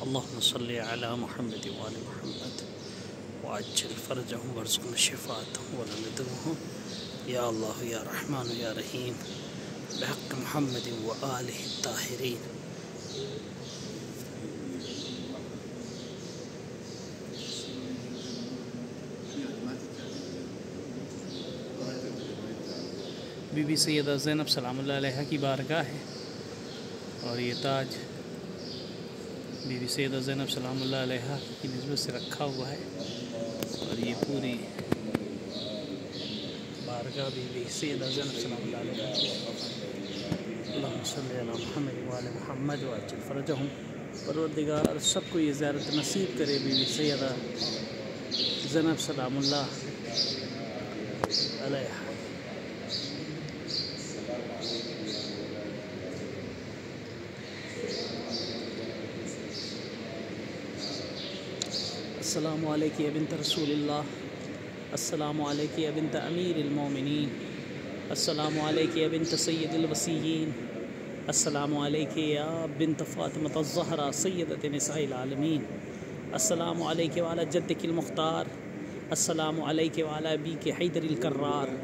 اللهم صل على محمد وآل محمد وعجل فرجهم وارزقنا شفاعتهم ولندهم يا الله يا رحمن يا رحيم بحق محمد وآله الطاهرين. بی بی سیدہ زینب سلام اللہ علیہ کی بارگاہ ہے اور یہ تاج بی بی سیدہ زینب سلام اللہ علیہ کی نسبت سے رکھا ہوا ہے اور یہ پوری بارگاہ بی بی سیدہ زینب سلام اللہ علیہ کی اللہم صلی علی محمد وآل محمد وعجل فرجہم. پروردگار سب کو یہ زیارت نصیب کرے بی بی سیدہ زینب سلام اللہ علیہ. السلام علیکم یا بنت رسول اللہ، السلام علیکم یا بنت امیر المومنین، السلام علیکم یا بنت سید الوصیین، السلام علیکم یا بنت فاطمۃ الزہرا سیدۃ نساء العالمین، السلام علیکم وعلی جدک المختار، السلام علیکم وعلی ابیک حیدر الکرار،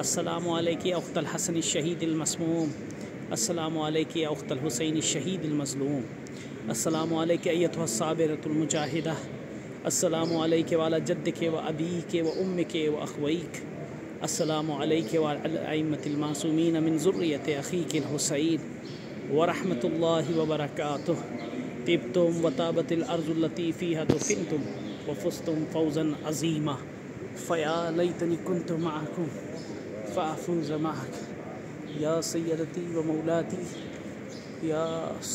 السلام علیکم یا اخت الحسن الشہید المسموم، السلام علیکم یا اخت الحسین الشہید المظلوم، السلام علیکم ایتھا الصابرۃ المجاہدہ، السلام علیکم وعلی جدک و ابیک و امک و اخویک، السلام علیکم وعلی الائمۃ المعصومین من ذریۃ اخیک الحسین ورحمۃ اللہ وبرکاتہ. طبتم وطابت الارض التي فيها دفنتم وفزتم فوزا عظیما فیا لیتنی کنت معکم فافوز معک یا سیدتی و مولاتی یا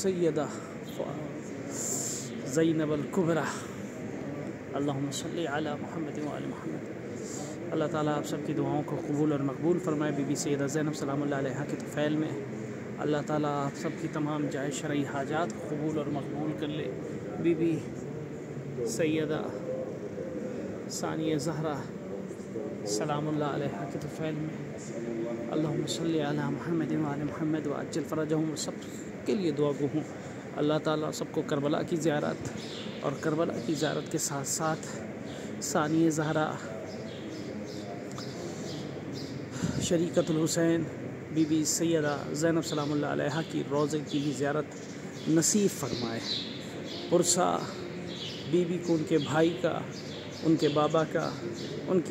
سیدہ زینب الکبریٰ. اللہم صلی علی محمد وآل محمد. اللہ تعالیٰ آپ سب کی دعاؤں کو قبول اور مقبول فرمائے. بی بی سیدہ زینب سلام اللہ علیہ کے طفیل میں اللہ تعالیٰ آپ سب کی تمام جائز شرعی حاجات کو قبول اور مقبول کر لے. بی بی سیدہ ثانیہ زہرا سلام اللہ علیہ کے طفیل میں اللہم صلی علی محمد وآل محمد وعجل فرجہم. سب کے لیے دعا گو ہوں اللہ تعالیٰ سب کو کربلا کی زیارت اور کربلا کی زیارت کے ساتھ ساتھ ثانیہ زہرا شریکۃ الحسین بی بی سیدہ زینب سلام اللہ علیہ کی روضے کی بھی زیارت نصیب فرمائے. پرسا بی بی کو ان کے بھائی کا، ان کے بابا کا، ان کی